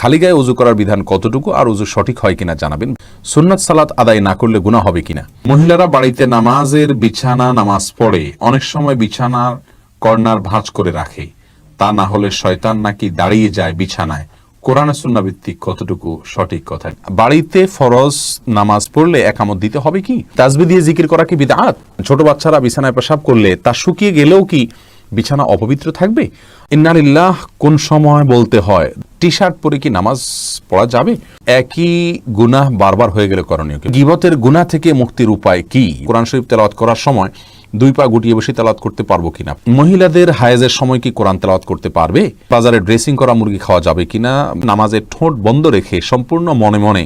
খালি গায়ে ওযু করার বিধান কতটুকু আর ওযু সঠিক হয় কিনা জানাবেন। সুন্নাত সালাত আদায় না করলে গুনাহ হবে কিনা। মহিলারা বাড়িতে নামাজের বিছানা নামাজ পড়ে অনেক সময় বিছানার কর্নার ভাঁজ করে রাখে, তা না হলে শয়তান নাকি দাঁড়িয়ে যায় বিছানায়। কোরআনে সুন্নাহ ভিত্তিক কতটুকু সঠিক কথা? বাড়িতে ফরজ নামাজ পড়লে একামত দিতে হবে কি? তাসবিহ দিয়ে জিকির করা কি বিদআত? ছোট বাচ্চারা বিছানায় পেশাব করলে তা শুকিয়ে গেলেও কি বিছানা অপবিত্র থাকবে? ইন্না লিল্লাহ কোন সময় বলতে হয়? টি শার্ট পরে কি নামাজ পড়া যাবে? একই গুনাহ বারবার হয়ে গেলে করণীয় কি? গীবতের গুনাহ থেকে মুক্তির উপায় কি? কোরআন শরীফ তেলাওয়াত করার সময় দুই পা গুটিয়ে বসে তেলাওয়াত করতে পারবো কিনা? মহিলাদের হায়েজের সময় কি কোরআন তেলাওয়াত করতে পারবে? বাজারে ড্রেসিং করা মুরগি খাওয়া যাবে কিনা? নামাজে ঠোঁট বন্ধ রেখে সম্পূর্ণ মনে মনে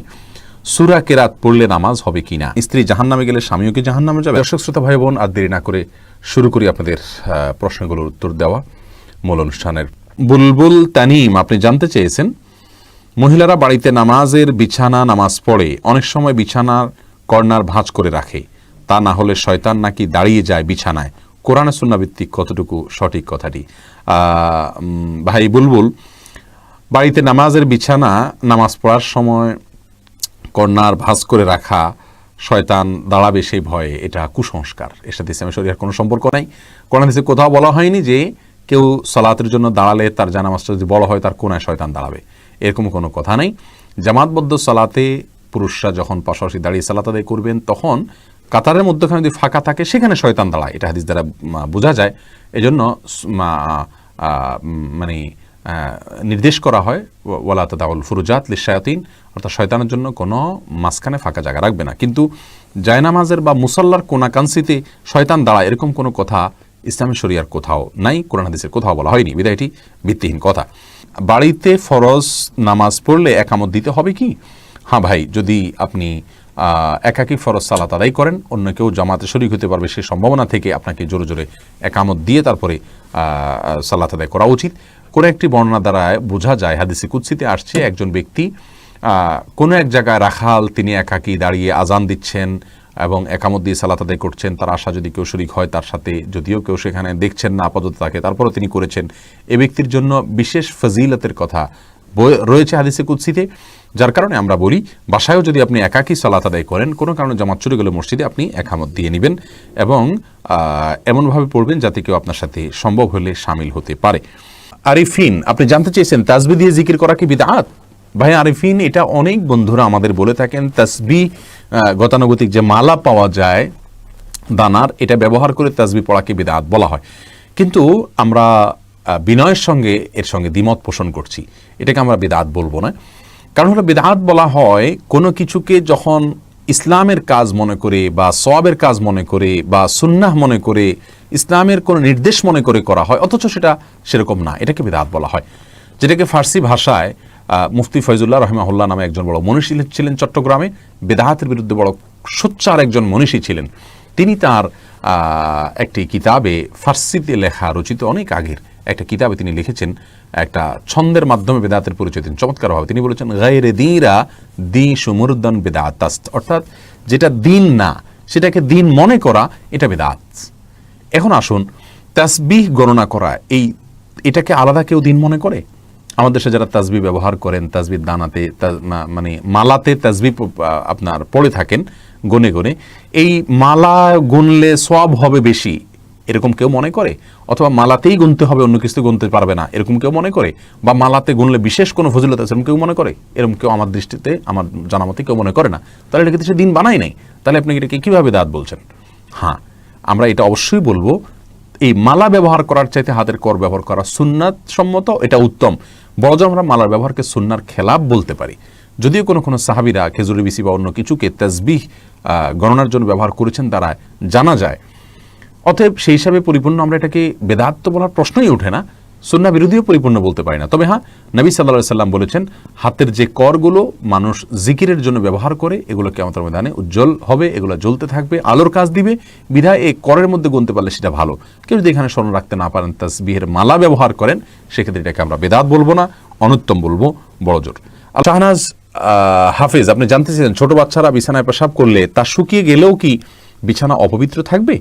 সূরা কেরাত পড়লে নামাজ হবে কিনা? স্ত্রী জাহান্নামে গেলে স্বামীও কি জাহান্নামে যাবে? দর্শক শ্রোতা ভাই বোন, আর দেরি না করে শুরু করি আপনাদের প্রশ্নগুলোর উত্তর দেওয়া মূল অনুষ্ঠানের। বুলবুল তানিম আপনি জানতে চেয়েছেন, মহিলারা বাড়িতে নামাজের বিছানা নামাজ পড়ে অনেক সময় বিছানার কর্নার ভাঁজ করে রাখে, তা না হলে শয়তান নাকি দাঁড়িয়ে যায় বিছানায়। কোরআনে সুন্নাহ ভিত্তিক কতটুকু সঠিক কথাটি? ভাই বুলবুল, বাড়িতে নামাজের বিছানা নামাজ পড়ার সময় কর্নার ভাঁজ করে রাখা, শয়তান দাঁড়াবে সেই ভয়ে, এটা কুসংস্কার। এর সাথে ইসলামের শরীয়তের কোনো সম্পর্ক নাই। কোরআন হাদিসে কোথাও বলা হয়নি যে কেউ সালাতের জন্য দাঁড়ালে তার জানামাজটা যদি বড় হয় তার কোনায় শয়তান দাঁড়াবে, এরকম কোনো কথা নেই। জামাতবদ্ধ সালাতে পুরুষরা যখন পাশাপাশি দাঁড়িয়ে সালাত আদায় করবেন তখন কাতারের মধ্যখানে যদি ফাঁকা থাকে সেখানে শয়তান দাঁড়ায়, এটা হাদিস দ্বারা বোঝা যায়। এজন্য মানে নির্দেশ করা হয় ওয়ালা তাদাউল ফুরুজাত লিশায়াতিন, অর্থাৎ শয়তানের জন্য কোনো মাঝখানে ফাঁকা জায়গা রাখবে না। কিন্তু জায়নামাজের বা মুসাল্লার কোনাকাংশিতে শয়তান দাঁড়ায় এরকম কোনো কথা ইসলামী শরিয়ার কোথাও নাই, কোরআন হাদিসের কোথাও বলা হয়নি, বিধায় এটি ভিত্তিহীন কথা। বাড়িতে ফরজ নামাজ পড়লে একামত দিতে হবে কি? হ্যাঁ ভাই, যদি আপনি একাকী ফরজ সালাত আদায় করেন, অন্য কেউ জামাতে শরীক হতে পারবে সে সম্ভাবনা থেকে আপনাকে জোরে জোরে একামত দিয়ে তারপরে সালাত আদায় করা উচিত। কোনো একটি বর্ণনা দ্বারা বোঝা যায়, হাদিসে কুদসিতে আসছে, একজন ব্যক্তি কোনো এক জায়গায় রাখাল, তিনি একাকী দাঁড়িয়ে আজান দিচ্ছেন এবং একামত দিয়ে সালাত আদায় করছেন, তার আশা যদি কেউ শরীক হয় তার সাথে, যদিও কেউ সেখানে দেখছেন না আপাতত তাকে, তারপরও তিনি করেছেন, এ ব্যক্তির জন্য বিশেষ ফজিলতের কথা রয়েছে হাদিসে কুদসিতে। যার কারণে আমরা বলি, বাসায়ও যদি আপনি একাকী সালাত আদায় করেন, কোনো কারণে জামাত চলে গেলে মসজিদে আপনি একামত দিয়ে নেবেন এবং এমনভাবে পড়বেন যাতে কেউ আপনার সাথে সম্ভব হলে শামিল হতে পারে। আরিফিন আপনি জানতে চেয়েছেন, তাসবিহ দিয়ে জিকির করা কি বিদআত? ভাই আরিফিন, এটা অনেক বন্ধুরা আমাদের বলে থাকেন, তাসবিহ গতানুগতিক যে মালা পাওয়া যায় দানার, এটা ব্যবহার করে তাসবিহ পড়াকে বিদআত বলা হয়। কিন্তু আমরা বিনয়ের সঙ্গে এর সঙ্গে দ্বিমত পোষণ করছি, এটাকে আমরা বিদআত বলবো না। কারণ হলো, বিদআত বলা হয় কোনো কিছুকে যখন ইসলামের কাজ মনে করে বা সওয়াবের কাজ মনে করে বা সুন্নাহ মনে করে, ইসলামের কোনো নির্দেশ মনে করে করা হয়, অথচ সেটা সেরকম না, এটাকে বিদআত বলা হয়। যেটাকে ফার্সি ভাষায় মুফতি ফয়জুল্লাহ রহিমাহুল্লাহ নামে একজন বড় মনীষী ছিলেন চট্টগ্রামে, বিদআতের বিরুদ্ধে বড় সোচ্চার একজন মনীষী ছিলেন। তিনি তার একটি কিতাবে, ফার্সিতে লেখা রচিত অনেক আগের একটা কিতাবে তিনি লিখেছেন, একটা ছন্দের মাধ্যমে বেদাতের পরিচয় দিন চমৎকারভাবে। তিনি বলেছেন, গায়রে দীরা দি সুমুরদান বেদাত, অর্থাৎ যেটা দিন না সেটাকে দিন মনে করা, এটা বেদাত। এখন আসুন, তাসবিহ গণনা করা, এটাকে আলাদা কেউ দিন মনে করে? আমাদের দেশে যারা তাসবিহ ব্যবহার করেন, তাসবিহ দানাতে মানে মালাতে তাসবিহ আপনার পড়ে থাকেন গনে গনে, এই মালা গুনলে সওয়াব হবে বেশি, এরকম কেউ মনে করে? অথবা মালাতেই গুনতে হবে, অন্য কিছু গুনতে পারবে না, এরকম কেউ মনে করে? বা মালাতে গুনলে বিশেষ কোনো ফজিলত আছে, এরকম কেউ মনে করে? এরকম কেউ আমার দৃষ্টিতে, আমার জানা মতে কেউ মনে করে না। তাহলে এটাকে সে দিন বানাই নাই, তাহলে আপনি এটাকে কীভাবে দাঁত বলছেন? হ্যাঁ, আমরা এটা অবশ্যই বলবো, এই মালা ব্যবহার করার চাইতে হাতের কর ব্যবহার করা সুন্নাত সম্মত, এটা উত্তম। বড় আমরা মালার ব্যবহারকে সুন্নার খেলাফ বলতে পারি, যদিও কোনো কোনো সাহাবীরা খেজুরের বিচি বা অন্য কিছুকে তাসবিহ গণনার জন্য ব্যবহার করেছেন, তারা জানা যায়। অতএব সেই হিসাবে পরিপূর্ণ আমরা এটাকে বেদাত তো বলার প্রশ্নই ওঠে না, সুন্নাহ বিরোধীও পরিপূর্ণ বলতে পারি না। তবে হ্যাঁ, নবী সাল্লাল্লাহু আলাইহি সাল্লাম বলেছেন, হাতের যে করগুলো মানুষ জিকিরের জন্য ব্যবহার করে, এগুলো কিয়ামতের ময়দানে উজ্জ্বল হবে, এগুলো জ্বলতে থাকবে, আলোর কাজ দিবে, বিধায় এই করের মধ্যে গুনতে পারলে সেটা ভালো। কেউ যদি এখানে স্মরণ রাখতে না পারেন, তাসবিহের মালা ব্যবহার করেন, সেক্ষেত্রে এটাকে আমরা বেদাত বলবো না, অনুত্তম বলবো, বড়জোর। শাহনাজ হাফিজ আপনি জানতে চেয়েছেন, ছোট বাচ্চারা বিছানায় পেশাব করলে তা শুকিয়ে গেলেও কি বিছানা অপবিত্র থাকবে?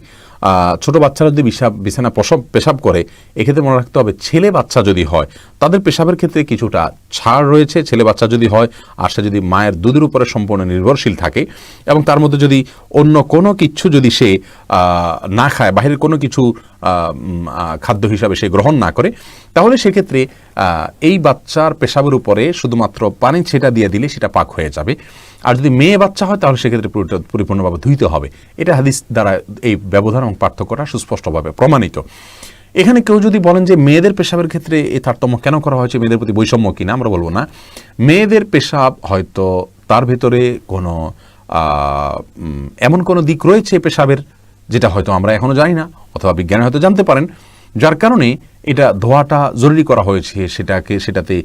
ছোট বাচ্চারা যদি বিছানা পেশাব করে, এক্ষেত্রে মনে রাখতে হবে ছেলে বাচ্চা যদি হয় তাদের পেশাবের ক্ষেত্রে কিছুটা ছাড় রয়েছে। ছেলে বাচ্চা যদি হয় আর সে যদি মায়ের দুধের উপরে সম্পূর্ণ নির্ভরশীল থাকে এবং তার মধ্যে যদি অন্য কোনো কিছু যদি সে না খায়, বাহিরের কোনো কিছু খাদ্য হিসাবে সে গ্রহণ না করে, তাহলে সেক্ষেত্রে এই বাচ্চার পেশাবের উপরে শুধুমাত্র পানি ছেটা দিয়ে দিলে সেটা পাক হয়ে যাবে। আর যদি মেয়ে বাচ্চা হয় তাহলে সেক্ষেত্রে পরিপূর্ণভাবে ধুইতে হবে। এটা হাদিস দ্বারা এই ব্যবধান এবং পার্থক্যটা সুস্পষ্টভাবে প্রমাণিত। এখানে কেউ যদি বলেন যে মেয়েদের পেশাবের ক্ষেত্রে এই তারতম্য কেন করা হয়েছে, মেয়েদের প্রতি বৈষম্য কিনা, আমরা বলবো না। মেয়েদের পেশাব হয়তো তার ভেতরে কোনো এমন কোনো দিক রয়েছে পেশাবের যেটা হয়তো আমরা এখনো জানি না, অথবা বিজ্ঞানী হয়তো জানতে পারেন, যার কারণে এটা ধোয়াটা জরুরি করা হয়েছে। সেটাতে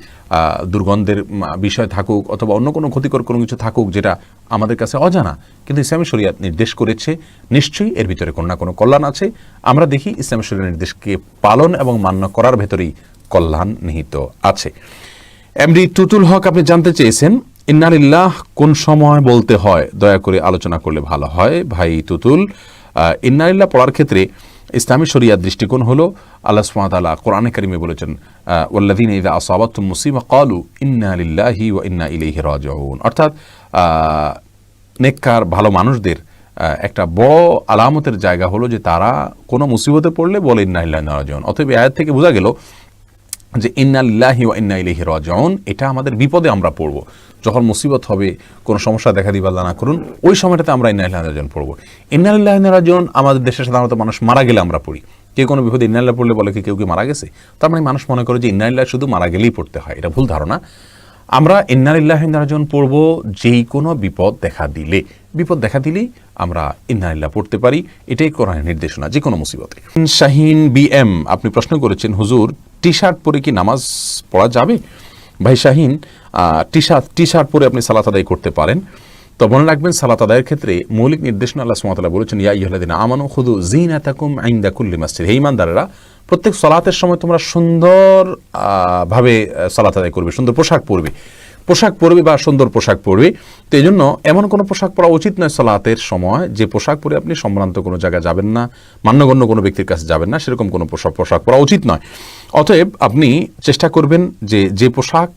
দুর্গন্ধের বিষয় থাকুক অথবা অন্য কোনো ক্ষতিকর কোনো কিছু থাকুক যেটা আমাদের কাছে অজানা, কিন্তু ইসলামী শরিয়াত নির্দেশ করেছে, নিশ্চয়ই এর ভিতরে কোনো না কোনো কল্যাণ আছে। আমরা দেখি ইসলামী শরিয়াত নির্দেশকে পালন এবং মান্য করার ভেতরেই কল্যাণ নিহিত আছে। এমডি টুটুল হক আপনি জানতে চেয়েছেন ইন্নালিল্লাহ কোন সময় বলতে হয়, দয়া করে আলোচনা করলে ভালো হয়। ভাই টুটুল, ইন্নালিল্লাহ পড়ার ক্ষেত্রে ইসলামী শরিয়ার দৃষ্টিকোণ হলো আল্লাহ সুবহানাহু ওয়া তাআলা কোরআনে কারিমে বলেছেন ওয়াল্লাযীনা ইযা আসাবাতহুম মুসিবা ক্বালু ইন্না লিল্লাহি ওয়া ইন্না ইলাইহি রাজিউন। অর্থাৎ নেককার ভালো মানুষদের একটা বড় আলামতের জায়গা হলো যে তারা কোনো মুসিবতে পড়লে বলে ইন্না লিল্লাহি ওয়া ইন্না রাজিউন। অতএব এই আয়াত থেকে বোঝা গেল যে ইন্না লিল্লাহি ওয়া ইন্না ইলাইহি রাজিউন এটা আমাদের বিপদে আমরা পড়ব, যখন মুসিবত হবে, কোনো সমস্যা দেখা দিবে আল্লাহ না করুন, ওই সময়টাতে আমরা ইন্না লিল্লাহি ওয়া ইন্না ইলাইহি রাজিউন পড়ব। ইন্না লিল্লাহি ওয়া ইন্না ইলাইহি রাজিউন আমাদের দেশে সাধারণত মানুষ মারা গেলে আমরা পড়ি। কেউ কোনো বিপদে ইন্না লিল্লাহি পড়লে বলে কি কেউ কি মারা গেছে, তার মানে মানুষ মনে করে যে ইন্না লিল্লাহি শুধু মারা গেলেই পড়তে হয়। এটা ভুল ধারণা। আমরা ইন্না লিল্লাহি ওয়া ইন্না ইলাইহি রাজিউন পড়ব যেই কোনো বিপদ দেখা দিলেই আমরা ইন্না লিল্লাহি পড়তে পারি। এটাই কোরআনের নির্দেশনা যে কোনো মুসিবতে। শাহিন বিএম আপনি প্রশ্ন করেছেন, হুজুর টি শার্ট পরে কি নামাজ পড়া যাবে? ভাই শাহিন, টি শার্ট পরে আপনি সালাত আদায় করতে পারেন। তো মনে রাখবেন সালাত আদায়ের ক্ষেত্রে মৌলিক নির্দেশনা আল্লাহ সুবহানাহু ওয়া তাআলা বলেছেন ইয়া আইয়ুহাল্লাযীনা আমানু খুযু যিনাতাকুম ইনদা কুল্লি মাসজিদ। হে ঈমানদারেরা, প্রত্যেক সালাতের সময় তোমরা সুন্দর ভাবে সালাত আদায় করবে, সুন্দর পোশাক পরবে বা সুন্দর পোশাক পরবে। তো এই জন্য এমন কোনো পোশাক পরা উচিত নয় সালাতের সময় যে পোশাক পরে আপনি সম্ভ্রান্ত কোনো জায়গায় যাবেন না, মান্যগণ্য কোনো ব্যক্তির কাছে যাবেন না, সেরকম কোনো পোশাক পরা উচিত নয়। অতএব আপনি চেষ্টা করবেন যে পোশাক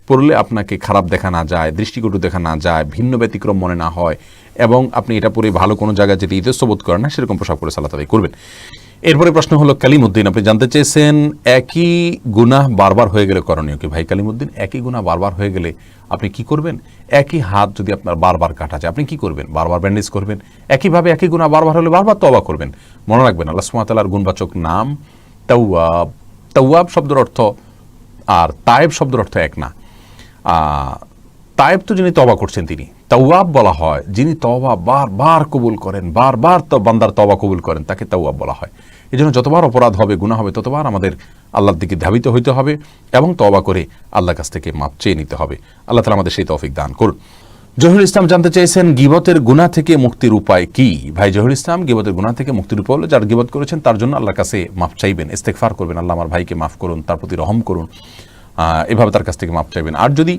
পরলে আপনাকে খারাপ দেখা না যায়, দৃষ্টিকটু দেখা না যায়, ভিন্ন ব্যতিক্রম মনে না হয়, এবং আপনি এটা পরে ভালো কোনো জায়গায় যেতে ইতস্ত বোধ করেন না, সেরকম পোশাক পরে সালাত আদায় করবেন। এরপরে প্রশ্ন হলো কালিমউদ্দিন, আপনি জানতে চেয়েছেন একই গুনাহ বারবার হয়ে গেলে করণীয় কি? ভাই কালিমউদ্দিন, একই গুনাহ বারবার হয়ে গেলে আপনি কি করবেন? একই হাত যদি আপনার বারবার কাটা যায় আপনি কি করবেন? বারবার ব্যান্ডেজ করবেন। একইভাবে একই গুনাহ বারবার হলে বারবার তওবা করবেন। মনে রাখবেন আল্লাহ সুবহানাহু ওয়া তাআলার গুণবাচক নাম তাওয়াব। তাওয়াব শব্দের অর্থ আর তায়েব শব্দের অর্থ এক না। তায়েব তো যিনি তওবা করছেন তিনি, তাওয়াব বলা হয় যিনি তওবা বারবার কবুল করেন, বারবার তো বান্দার তওবা কবুল করেন, তাকে তাওয়াব বলা হয়। এই জন্য যতবার অপরাধ হবে, গুনাহ হবে, ততবার আমাদের আল্লাহর দিকে ধাবিত হইতে হবে এবং তওবা করে আল্লাহর কাছ থেকে মাপ চেয়ে নিতে হবে। আল্লাহ তাআলা আমাদের সেই তৌফিক দান করুন। জহিরুল ইসলাম জানতে চেয়েছেন গীবতের গুনাহ থেকে মুক্তির উপায় কি? ভাই জহিরুল ইসলাম, গীবতের গুনাহ থেকে মুক্তির উপায় হলো যার গীবত করেছেন তার জন্য আল্লাহর কাছে মাপ চাইবেন, ইস্তেগফার করবেন, আল্লাহ আমার ভাইকে মাফ করুন, তার প্রতি রহম করুন, এভাবে তার কাছ থেকে মাপ চাইবেন। আর যদি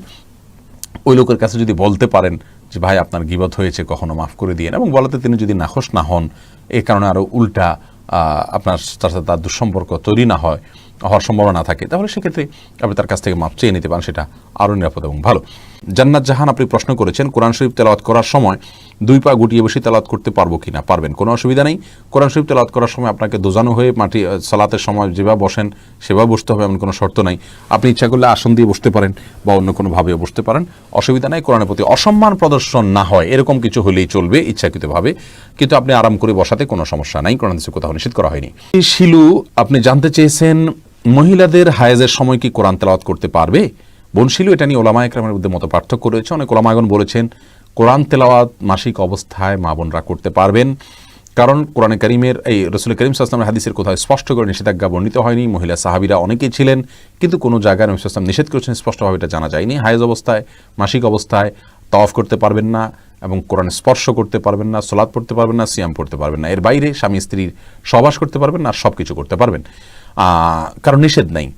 ওই লোকের কাছে যদি বলতে পারেন যে ভাই আপনার গীবত হয়েছে, কখনো মাফ করে দিয়েন, এবং বলাতে তিনি যদি নাখোশ না হন, এই কারণে আরও উল্টা আপনার তার সাথে তার দুঃসম্পর্ক তৈরি না হওয়ার সম্ভাবনা থাকে, তাহলে সেক্ষেত্রে আপনি তার কাছ থেকে মাপ চেয়ে নিতে পারেন, সেটা আরও নিরাপদ এবং ভালো। জান্নাত জাহান আপনি প্রশ্ন করেছেন কোরআন শরীফ তেলাওয়াত করার সময় দুই পা গুটিয়ে বসে তেলাওয়াত করতে পারবো কিনা? পারবেন, কোনো অসুবিধা নেই। কোরআন শরীফ তেলাওয়াত করার সময় আপনাকে দোজানো হয়ে মাটি সালাতের সময় যেভাবে বসেন সেভাবে বসতে হবে এমন কোনো শর্ত নাই। আপনি ইচ্ছা করলে আসন দিয়ে বসতে পারেন বা অন্য কোনোভাবেও বসতে পারেন, অসুবিধা নাই। কোরআনের প্রতি অসম্মান প্রদর্শন না হয় এরকম কিছু হলেই চলবে ইচ্ছাকৃতভাবে, কিন্তু আপনি আরাম করে বসাতে কোনো সমস্যা নাই, কোরআন হাদিসে কোথাও নিষেধ করা হয়নি। শিলু আপনি জানতে চেয়েছেন মহিলাদের হায়েজের সময় কি কোরআন তেলাওয়াত করতে পারবে? বনশিলু, এটা নিয়ে ওলামা একরামের মধ্যে মত পার্থক্য রয়েছে। অনেক ওলামাগণ বলেছেন কোরআন তেলাওয়াত মাসিক অবস্থায় মা বোনরা করতে পারবেন, কারণ কোরআনে কারিমের এই রাসূল করিম সাল্লাল্লাহু আলাইহি ওয়াসাল্লামের হাদিসের কোথাও স্পষ্ট করে নিষেধাজ্ঞা বর্ণিত হয়নি। মহিলা সাহাবীরা অনেকেই ছিলেন, কিন্তু কোনো জায়গায় নবী সাল্লাল্লাহু আলাইহি ওয়াসাল্লাম নিষেধ করেছেন স্পষ্টভাবে এটা জানা যায়নি। হায়েজ অবস্থায়, মাসিক অবস্থায় তাওয়াফ করতে পারবেন না এবং কোরআন স্পর্শ করতে পারবেন না, সালাত পড়তে পারবেন না, সিয়াম পড়তে পারবেন না। এর বাইরে স্বামী স্ত্রীর সহবাস করতে পারবেন না, আর সব কিছু করতে পারবেন, কারণ নিষেধ নাই।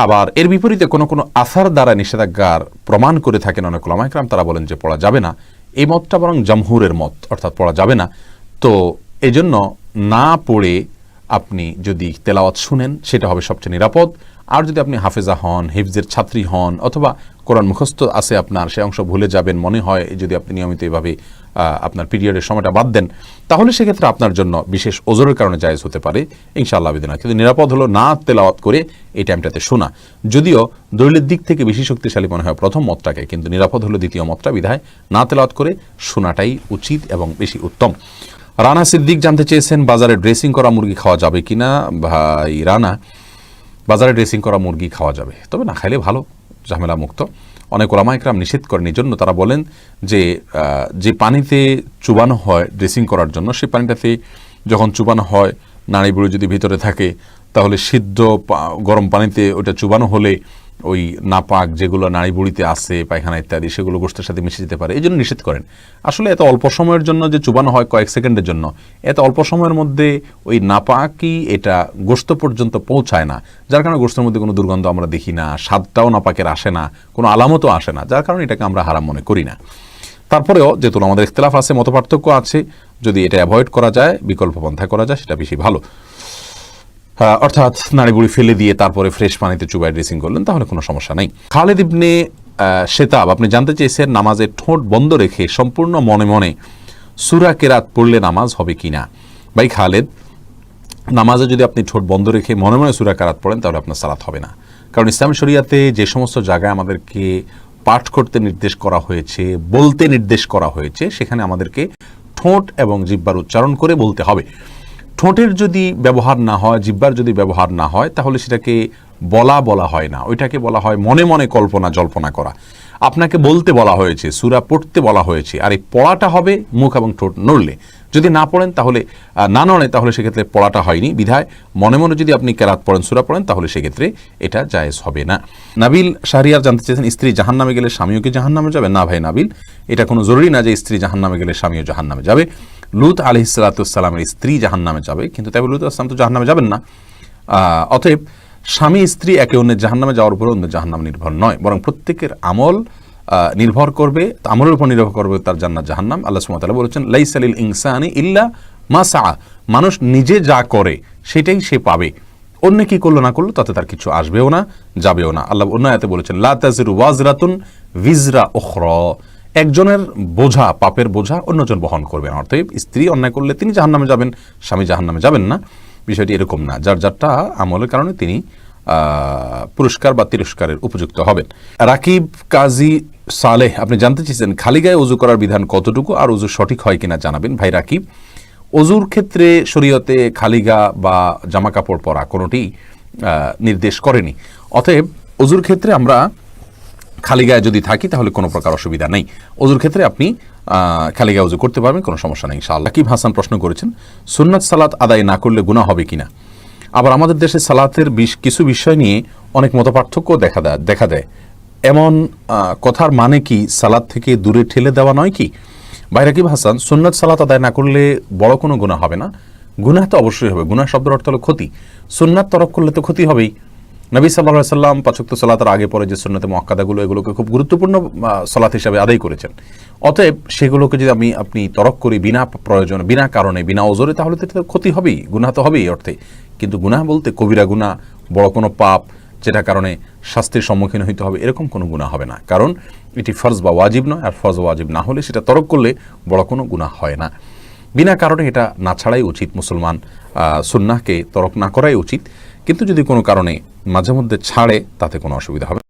আবার এর বিপরীতে কোনো কোনো আসার দ্বারা নিষেধাজ্ঞার প্রমাণ করে থাকেন অনেক ওলামা একরাম, তারা বলেন যে পড়া যাবে না। এই মতটা বরং জামহুরের মত, অর্থাৎ পড়া যাবে না। তো এজন্য না পড়ে আপনি যদি তেলাওয়াত শুনেন সেটা হবে সবচেয়ে নিরাপদ। আর যদি আপনি হাফেজা হন, হিফজের ছাত্রী হন, অথবা কোরআন মুখস্থ আছে আপনার, সে অংশ ভুলে যাবেন মনে হয়, যদি আপনি নিয়মিত এভাবে আপনার পিরিয়ডের সময়টা বাদ দেন, তাহলে সেক্ষেত্রে আপনার জন্য বিশেষ ওজরের কারণে জায়েজ হতে পারে ইনশাআল্লাহ বিদিনা। কিন্তু নিরাপদ হলো না তেলাওয়াত করে এই টাইমটাতে শোনা। যদিও দলিলের দিক থেকে বেশি শক্তিশালী মনে হয় প্রথম মতটাকে, কিন্তু নিরাপদ হলো দ্বিতীয় মতটা, বিধায় না তেলাওয়াত করে শোনাটাই উচিত এবং বেশি উত্তম। রানা সিদ্দিক জানতে চেয়েছেন বাজারে ড্রেসিং করা মুরগি খাওয়া যাবে কিনা। ভাই রানা, বাজারে ড্রেসিং করা মুরগি খাওয়া যাবে, তবে না খাইলে ভালো, ঝামেলা মুক্ত। অনেক ওলামা ইকরাম নিষেধ করেন, এই জন্য তারা বলেন যে পানিতে চুবানো হয় ড্রেসিং করার জন্য, সেই পানিটাতে যখন চুবানো হয় নাড়ি বুড়ি যদি ভিতরে থাকে, তাহলে সিদ্ধ গরম পানিতে ওটা চুবানো হলে ওই নাপাক যেগুলো নাড়ি বুড়িতে আছে, পায়খানা ইত্যাদি, সেগুলো গোশতের সাথে মিশে যেতে পারে, এই জন্য নিষেধ করেন। আসলে এত অল্প সময়ের জন্য যে চুবানো হয় কয়েক সেকেন্ডের জন্য, এত অল্প সময়ের মধ্যে ওই নাপাকই এটা গোশত পর্যন্ত পৌঁছায় না, যার কারণে গোশতের মধ্যে কোনো দুর্গন্ধ আমরা দেখি না, স্বাদটাও নাপাকের আসে না, কোনো আলামতও আসে না, যার কারণে এটাকে আমরা হারাম মনে করি না। তারপরেও যেহেতু আমাদের ইখতিলাফ আছে, মতপার্থক্য আছে, যদি এটা অ্যাভয়েড করা যায়, বিকল্প পন্থা করা যায়, সেটা বেশি ভালো। অর্থাৎ নাড়িবুড়ি ফেলে দিয়ে তারপরে ফ্রেশ পানিতে চুবাই ড্রেসিং করলেন, তাহলে কোনো সমস্যা নেই। খালেদ ইবনে শেতাব আপনি জানতে চেয়েছেন নামাজে ঠোঁট বন্ধ রেখে সম্পূর্ণ মনে মনে সূরা কেরাত পড়লে নামাজ হবে কিনা। ভাই খালেদ, নামাজে যদি আপনি ঠোঁট বন্ধ রেখে মনে মনে সূরা কেরাত পড়েন, তাহলে আপনার সালাত হবে না। কারণ ইসলাম শরিয়াতে যে সমস্ত জায়গায় আমাদেরকে পাঠ করতে নির্দেশ করা হয়েছে, বলতে নির্দেশ করা হয়েছে, সেখানে আমাদেরকে ঠোঁট এবং জিহ্বার উচ্চারণ করে বলতে হবে। ঠোঁটের যদি ব্যবহার না হয়, জিহ্বার যদি ব্যবহার না হয়, তাহলে সেটাকে বলা হয় না, ওইটাকে বলা হয় মনে মনে কল্পনা জল্পনা করা। আপনাকে বলতে বলা হয়েছে, সূরা পড়তে বলা হয়েছে, আর এই পড়াটা হবে মুখ এবং ঠোঁট নড়লে। যদি না পড়েন তাহলে না নড়ে, তাহলে সেক্ষেত্রে পড়াটা হয়নি। বিধায় মনে মনে যদি আপনি কেরাত পড়েন, সূরা পড়েন, তাহলে সেক্ষেত্রে এটা জায়েজ হবে না। নাবিল শাহরিয়ার জানতে চেয়েছেন স্ত্রী জাহান্নামে গেলে স্বামীও কি জাহান্নামে যাবে। না ভাই নাবিল, এটা কোনো জরুরি না যে স্ত্রী জাহান্নামে গেলে স্বামীও জাহান্নামে যাবে। লূত আলাইহিস সালামের স্ত্রী জাহান্নামে যাবে, কিন্তু তাই লূত আসলাম তো জাহান্নামে যাবেন না। অতএব স্বামী স্ত্রী একে অন্যের জাহান্নামে যাওয়ার উপর অন্য জাহান্নাম নির্ভর নয়, বরং প্রত্যেকের আমল নির্ভর করবে, আমলের উপর নির্ভর করবে তার জান্নাত জাহান্নাম। আল্লাহ সুবহানাহু ওয়া তাআলা বলেছেন লাইসা লিল ইনসানি ইল্লা মা সাআ, মানুষ নিজে যা করে সেটাই সে পাবে, অন্য কি করলো না করলো তাতে তার কিছু আসবেও না, যাবেও না। আল্লাহ অন্য আয়াতে বলেছেন লা তাজিরু ওয়াজরাতুন ভিজরা উখরা, একজনের বোঝা, পাপের বোঝা অন্যজন বহন করবে না। অর্থাৎ স্ত্রী অন্যায় করলে তিনি জাহান্নামে যাবেন, স্বামী জাহান্নামে যাবেন না। বিষয়টি এরকম না, যার যারটা আমলের কারণে তিনি পুরস্কার বা তিরস্কারের উপযুক্ত হবেন। রাকিব কাজী সালেহ আপনি জানতে চেয়েছেন খালি গায়ে ওযু করার বিধান কতটুকু, আর ওযু সঠিক হয় কিনা জানাবেন। ভাই রাকিব, ওযুর ক্ষেত্রে শরীয়তে খালি গা বা জামা কাপড় পরা কোনোটি নির্দেশ করেনি। অতএব ওযুর ক্ষেত্রে আমরা খালি গায়ে যদি থাকি তাহলে কোনো প্রকার অসুবিধা নেই। ওযুর ক্ষেত্রে আপনি খালি গায়ে ওযু করতে পারবেন, কোনো সমস্যা নেই ইনশাআল্লাহ। রাকিব হাসান প্রশ্ন করেছেন সুন্নাত সালাত আদায় না করলে গুনাহ হবে কিনা। আবার আমাদের দেশে সালাতের কিছু বিষয় নিয়ে অনেক মতপার্থক্য দেখা দেয়, এমন কথার মানে কি সালাত থেকে দূরে ঠেলে দেওয়া নয় কি। ভাই রাকিব হাসান, সুন্নাত সালাত আদায় না করলে বড় কোনো গুনাহ হবে না। গুনাহ তো অবশ্যই হবে, গুনাহ শব্দের অর্থ হলো ক্ষতি। সুন্নাত তরক করলে তো ক্ষতি হবেই। নবী সাল্লাল্লাহু আলাইহি সাল্লাম ৫ ওয়াক্ত সালাতের আগে পরে যে সুন্নতে মুআক্কাদাগুলো, এগুলোকে খুব গুরুত্বপূর্ণ সালাত হিসেবে আদায় করেছেন। অতএব সেগুলোকে যদি আপনি তরক করি বিনা প্রয়োজন, বিনা কারণে, বিনা ওজরে, তাহলে তো ক্ষতি হবেই, গুনাহ তো হবেই অর্থে। কিন্তু গুনাহ বলতে কবিরা গুনাহ, বড় কোনো পাপ যেটা কারণে শাস্তির সম্মুখীন হইতে হবে, এরকম কোনো গুনাহ হবে না। কারণ এটি ফরজ বা ওয়াজিব নয়, আর ফরজ ওয়াজিব না হলে সেটা তরক করলে বড় কোনো গুনাহ হয় না। বিনা কারণে এটা না ছাড়াই উচিত, মুসলমান সুন্নাহকে তরক না করাই উচিত। কিন্তু যদি কোনো কারণে মাঝে মধ্যে ছাড়ে, তাতে কোনো অসুবিধা হবে।